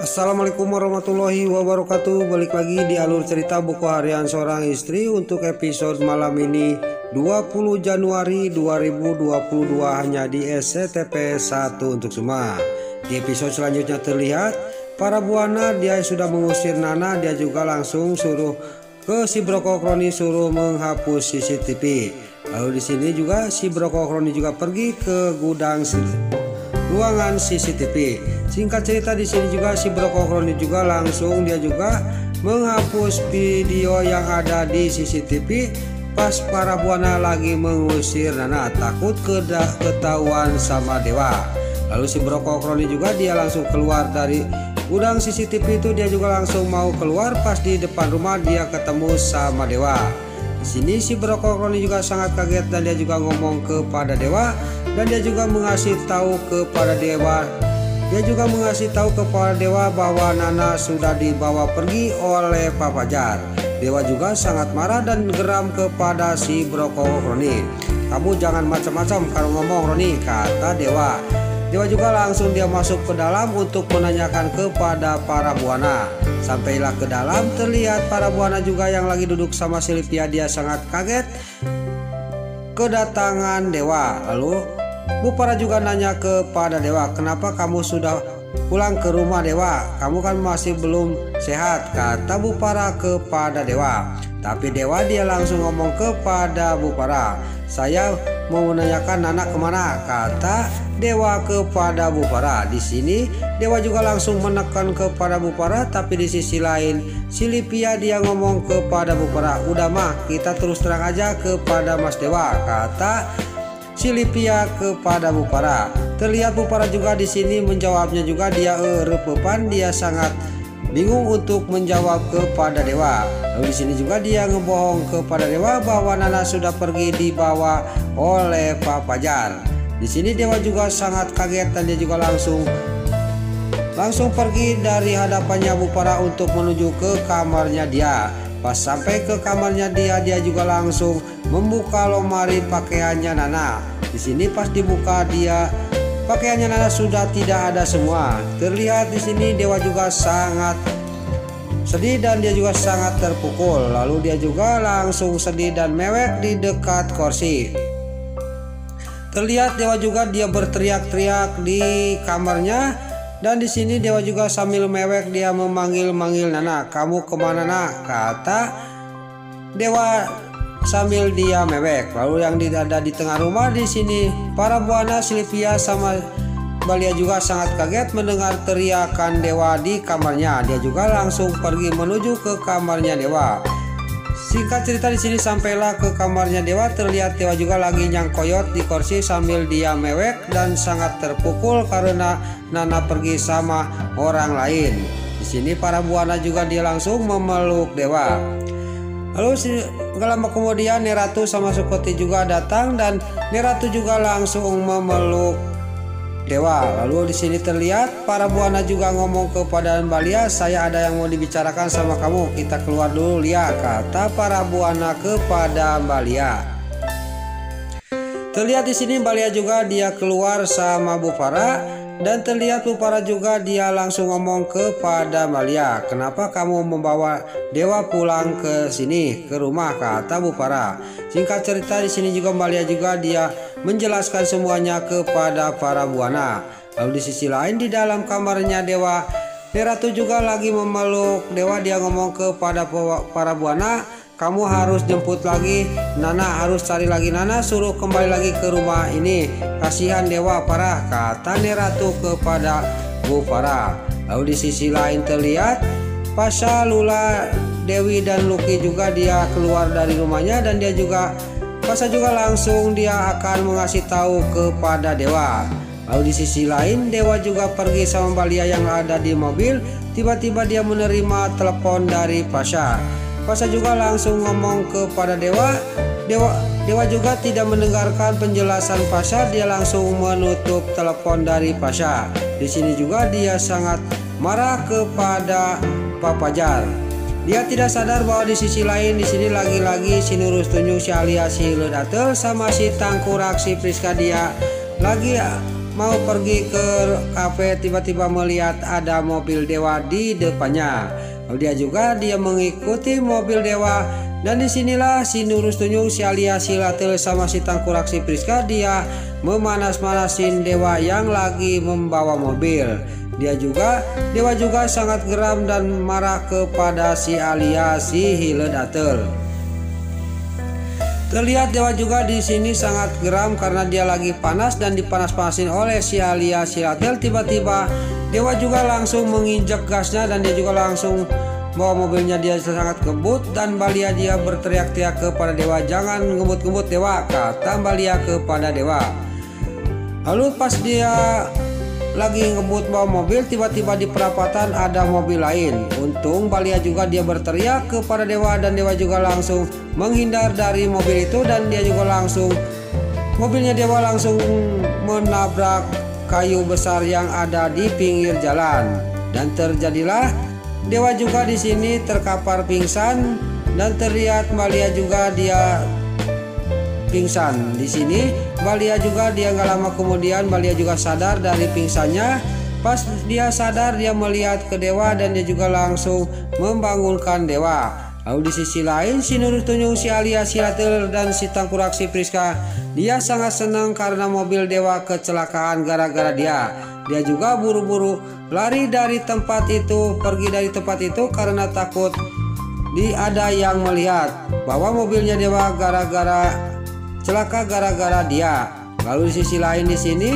Assalamualaikum warahmatullahi wabarakatuh. Balik lagi di alur cerita buku harian seorang istri untuk episode malam ini 20 Januari 2022 hanya di SCTP 1 untuk semua. Di episode selanjutnya terlihat para buana dia sudah mengusir Nana, dia juga langsung suruh ke si Brokokroni suruh menghapus CCTV. Lalu di sini juga si Brokokroni juga pergi ke gudang ruangan CCTV. Singkat cerita di sini juga si Brokokroni juga langsung dia juga menghapus video yang ada di CCTV pas para buana lagi mengusir Nana, takut ketahuan sama Dewa. Lalu si Brokokroni juga dia langsung keluar dari gudang CCTV itu, dia juga langsung mau keluar, pas di depan rumah dia ketemu sama Dewa. Di sini si Brokokroni juga sangat kaget dan dia juga ngomong kepada Dewa dan dia juga mengasih tahu kepada Dewa. Dia juga mengasih tahu kepada Dewa bahwa Nana sudah dibawa pergi oleh Pak Fajar. Dewa juga sangat marah dan geram kepada si Brokokroni. Kamu jangan macam-macam kalau ngomong, Roni, kata Dewa. Dewa juga langsung dia masuk ke dalam untuk menanyakan kepada para buana. Sampailah ke dalam, terlihat para buana juga yang lagi duduk sama Sylvia. Dia sangat kaget kedatangan Dewa. Lalu Bu Para juga nanya kepada Dewa, kenapa kamu sudah pulang ke rumah Dewa? Kamu kan masih belum sehat, kata Bu Para kepada Dewa. Tapi Dewa dia langsung ngomong kepada Bu Para, saya mau menanyakan Nana kemana, kata Dewa kepada Bu Para. Di sini Dewa juga langsung menekan kepada Bu Para, tapi di sisi lain Sylvia dia ngomong kepada Bu Para, udah mah kita terus terang aja kepada Mas Dewa, kata Sylvia kepada Bu Para. Terlihat Bu Para juga di sini menjawabnya juga dia repepan, dia sangat bingung untuk menjawab kepada Dewa. Lalu di sini juga dia ngebohong kepada Dewa bahwa Nana sudah pergi dibawa oleh Pak Fajar. Di sini Dewa juga sangat kaget dan dia juga langsung pergi dari hadapannya Bu Para untuk menuju ke kamarnya dia. Pas sampai ke kamarnya dia juga langsung membuka lemari pakaiannya Nana. Di sini pas dibuka dia pakaiannya Nana sudah tidak ada semua. Terlihat di sini Dewa juga sangat sedih dan dia juga sangat terpukul. Lalu dia juga langsung sedih dan mewek di dekat kursi. Terlihat Dewa juga dia berteriak-teriak di kamarnya. Dan di sini Dewa juga sambil mewek dia memanggil-manggil Nana. Kamu kemana nak? Kata Dewa sambil dia mewek. Lalu yang ada di tengah rumah di sini para buana Sylvia sama Balia juga sangat kaget mendengar teriakan Dewa di kamarnya. Dia juga langsung pergi menuju ke kamarnya Dewa. Singkat cerita di sini sampailah ke kamarnya Dewa, terlihat Dewa juga lagi nyangkoyot di kursi sambil dia mewek dan sangat terpukul karena Nana pergi sama orang lain. Di sini para buana juga dia langsung memeluk Dewa. Lalu gak lama kemudian Neratu sama Sukoti juga datang dan Neratu juga langsung memeluk Dewa. Lalu di sini terlihat para buana juga ngomong kepada Balia, saya ada yang mau dibicarakan sama kamu, kita keluar dulu ya, kata para buana kepada Balia. Terlihat di sini Balia juga dia keluar sama Bu Para dan terlihat Bu Para juga dia langsung ngomong kepada Balia, kenapa kamu membawa Dewa pulang ke sini ke rumah, kata Bu Para. Singkat cerita di sini juga Balia juga dia menjelaskan semuanya kepada para buana. Lalu di sisi lain di dalam kamarnya Dewa, Neratu juga lagi memeluk Dewa. Dia ngomong kepada para buana, kamu harus jemput lagi Nana, harus cari lagi Nana, suruh kembali lagi ke rumah ini, kasihan Dewa parah, kata Neratu kepada Bu Para. Lalu di sisi lain terlihat Pasha, Lula, Dewi dan Lucky juga dia keluar dari rumahnya dan dia juga Pasha juga langsung dia akan mengasih tahu kepada Dewa. Lalu di sisi lain Dewa juga pergi sama Balia yang ada di mobil. Tiba-tiba dia menerima telepon dari Pasha. Pasha juga langsung ngomong kepada Dewa. Dewa juga tidak mendengarkan penjelasan Pasha, dia langsung menutup telepon dari Pasha. Di sini juga dia sangat marah kepada Pak Fajar. Dia tidak sadar bahwa di sisi lain di sini lagi-lagi si Nurus Tunjung, si Alia, si Ledatel sama si Tangkurak, si Priska dia lagi mau pergi ke kafe, tiba-tiba melihat ada mobil dewa di depannya. Lalu dia mengikuti mobil dewa. Dan disinilah si Nurus Tunjung, si Alia, si Latil sama si Tangkurak, si Priska dia memanas-manasin dewa yang lagi membawa mobil. Dewa juga sangat geram dan marah kepada si Alia, si Hiledatel. Terlihat dewa juga di sini sangat geram karena dia lagi panas dan dipanas-panasin oleh si Alia, si Latil. Tiba-tiba dewa juga langsung menginjak gasnya dan dia juga langsung bawa mobilnya. Dia sangat ngebut dan Balia dia berteriak-teriak kepada dewa, "Jangan ngebut-ngebut dewa," kata Balia kepada dewa. Lalu pas dia lagi ngebut bawa mobil, tiba-tiba di perapatan ada mobil lain. Untung Balia juga dia berteriak kepada dewa dan dewa juga langsung menghindar dari mobil itu. Dan dia juga langsung, mobilnya dewa langsung menabrak kayu besar yang ada di pinggir jalan. Dan terjadilah dewa juga di sini terkapar pingsan dan terlihat Balia juga dia pingsan. Di sini Balia juga dia nggak lama kemudian Balia juga sadar dari pingsannya. Pas dia sadar dia melihat ke dewa dan dia juga langsung membangunkan dewa. Lalu di sisi lain si Nurus Tunjung, si Alia, si Latil dan si Tangkurak, si Priska dia sangat senang karena mobil dewa kecelakaan gara-gara dia. Dia juga buru-buru lari dari tempat itu, pergi dari tempat itu karena takut ada yang melihat bahwa mobilnya dewa celaka gara-gara dia. Lalu di sisi lain di sini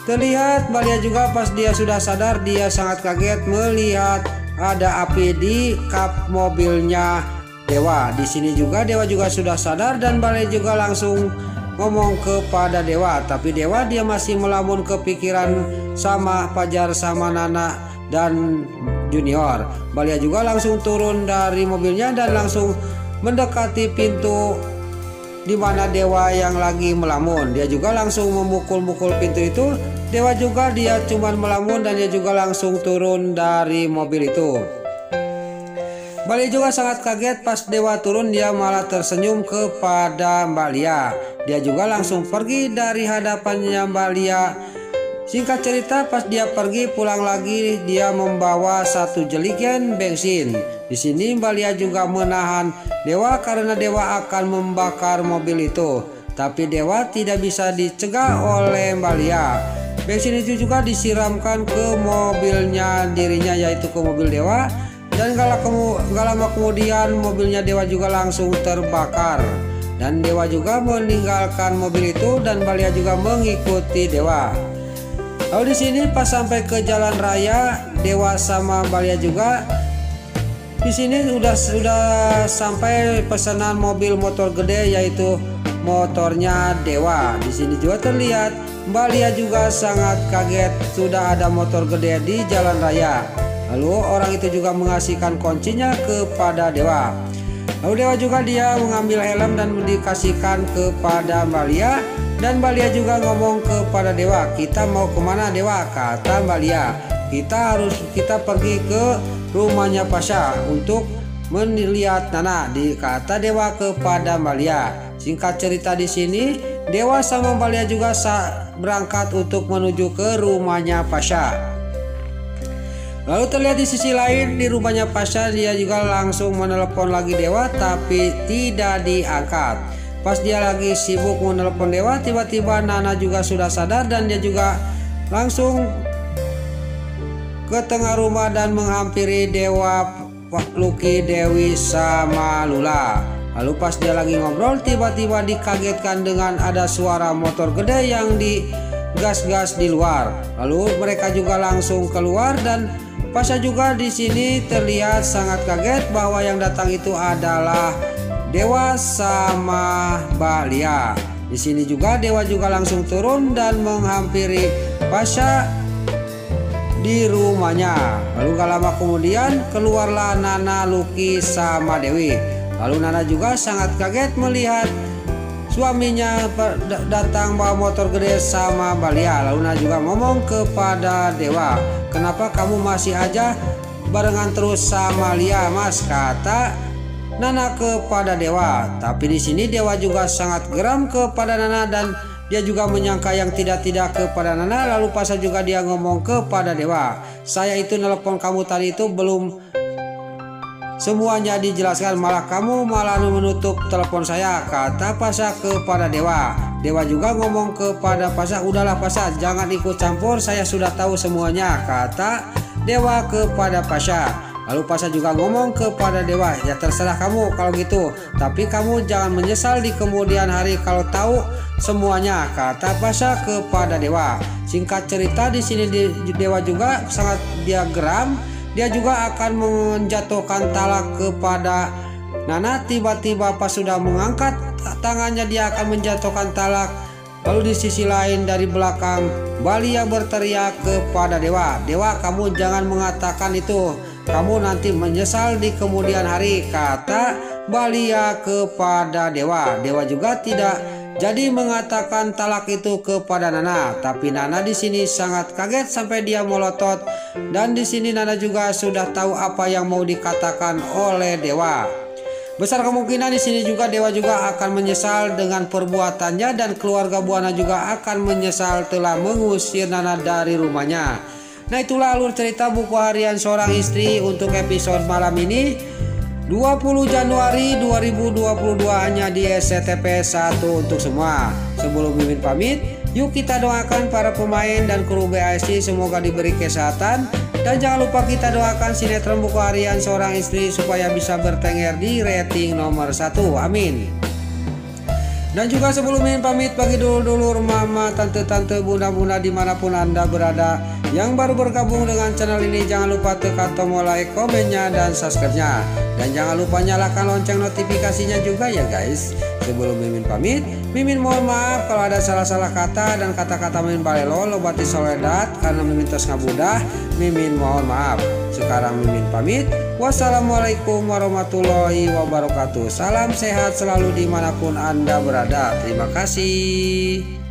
terlihat Balia juga pas dia sudah sadar dia sangat kaget melihat ada api di kap mobilnya dewa. Di sini juga dewa juga sudah sadar dan Balia juga langsung ngomong kepada dewa, tapi dewa dia masih melamun kepikiran sama Fajar, sama Nana dan Junior. Balia juga langsung turun dari mobilnya dan langsung mendekati pintu di mana dewa yang lagi melamun. Dia juga langsung memukul-mukul pintu itu. Dewa juga dia cuman melamun dan dia juga langsung turun dari mobil itu. Balia juga sangat kaget pas dewa turun, dia malah tersenyum kepada Balia. Dia juga langsung pergi dari hadapannya Balia. Singkat cerita pas dia pergi pulang lagi dia membawa 1 jerigen bensin. Di sini Balia juga menahan dewa karena dewa akan membakar mobil itu. Tapi dewa tidak bisa dicegah oleh Balia. Bensin itu juga disiramkan ke mobilnya dirinya, yaitu ke mobil dewa. Dan gak lama kemudian mobilnya dewa juga langsung terbakar. Dan dewa juga meninggalkan mobil itu dan Balia juga mengikuti dewa. Lalu di sini pas sampai ke jalan raya, dewa sama Balia juga di sini sudah sampai pesanan mobil motor gede, yaitu motornya dewa. Di sini juga terlihat Balia juga sangat kaget sudah ada motor gede di jalan raya. Lalu orang itu juga mengasihkan kuncinya kepada dewa. Lalu dewa juga dia mengambil helm dan dikasihkan kepada Balia. Dan Balia juga ngomong kepada dewa, "Kita mau kemana dewa?" Kata Balia, kita pergi ke rumahnya Pasha untuk melihat Nana. Kata dewa kepada Balia. Singkat cerita di sini dewa sama Balia juga berangkat untuk menuju ke rumahnya Pasha. Lalu terlihat di sisi lain di rumahnya Pasha dia juga langsung menelepon lagi dewa tapi tidak diangkat. Pas dia lagi sibuk menelepon dewa, tiba-tiba Nana juga sudah sadar dan dia juga langsung ke tengah rumah dan menghampiri dewa Lucky, Dewi sama Lula. Lalu pas dia lagi ngobrol, tiba-tiba dikagetkan dengan ada suara motor gede yang digas-gas di luar. Lalu mereka juga langsung keluar dan Pasha juga di sini terlihat sangat kaget bahwa yang datang itu adalah dewa sama Balia. Di sini juga dewa juga langsung turun dan menghampiri Pasha di rumahnya. Lalu gak lama kemudian keluarlah Nana, Lucky sama Dewi. Lalu Nana juga sangat kaget melihat suaminya datang bawa motor gede sama Balia. Lalu Nana juga ngomong kepada dewa, "Kenapa kamu masih aja barengan terus sama Lia, Mas?" Kata Nana kepada dewa. Tapi di sini dewa juga sangat geram kepada Nana dan dia juga menyangka yang tidak-tidak kepada Nana. Lalu Pasha juga dia ngomong kepada Dewa, saya itu nelpon kamu tadi itu belum semuanya dijelaskan, malah kamu malah menutup telepon saya, kata Pasha kepada Dewa. Dewa juga ngomong kepada Pasha, udahlah Pasha, jangan ikut campur, saya sudah tahu semuanya, kata Dewa kepada Pasha. Lalu Pasha juga ngomong kepada Dewa, ya terserah kamu kalau gitu, tapi kamu jangan menyesal di kemudian hari kalau tahu semuanya, kata Pasha kepada Dewa. Singkat cerita di sini Dewa juga sangat dia geram, dia juga akan menjatuhkan talak kepada Nana. Tiba-tiba pas sudah mengangkat tangannya dia akan menjatuhkan talak. Lalu di sisi lain dari belakang Balia berteriak kepada Dewa, Dewa kamu jangan mengatakan itu, kamu nanti menyesal di kemudian hari, kata Balia kepada Dewa. Dewa juga tidak jadi mengatakan talak itu kepada Nana, tapi Nana di sini sangat kaget sampai dia melotot, dan di sini Nana juga sudah tahu apa yang mau dikatakan oleh Dewa. Besar kemungkinan di sini juga Dewa juga akan menyesal dengan perbuatannya, dan keluarga Buana juga akan menyesal telah mengusir Nana dari rumahnya. Nah, itulah alur cerita buku harian seorang istri untuk episode malam ini 20 Januari 2022 hanya di SCTP 1 untuk semua. Sebelum Mimin pamit, yuk kita doakan para pemain dan kru BASI semoga diberi kesehatan, dan jangan lupa kita doakan sinetron buku harian seorang istri supaya bisa bertengger di rating nomor 1. Amin. Dan juga sebelum Mimin pamit, bagi dulur-dulur, mama, tante-tante, bunda-bunda dimanapun Anda berada yang baru bergabung dengan channel ini, jangan lupa tekan tombol like, komennya, dan subscribe-nya. Dan jangan lupa nyalakan lonceng notifikasinya juga ya guys. Sebelum Mimin pamit, Mimin mohon maaf kalau ada salah-salah kata dan kata-kata Mimin balelo lobati soledat karena Mimin tos ngabudah. Mimin mohon maaf. Sekarang Mimin pamit. Wassalamualaikum warahmatullahi wabarakatuh. Salam sehat selalu dimanapun Anda berada. Terima kasih.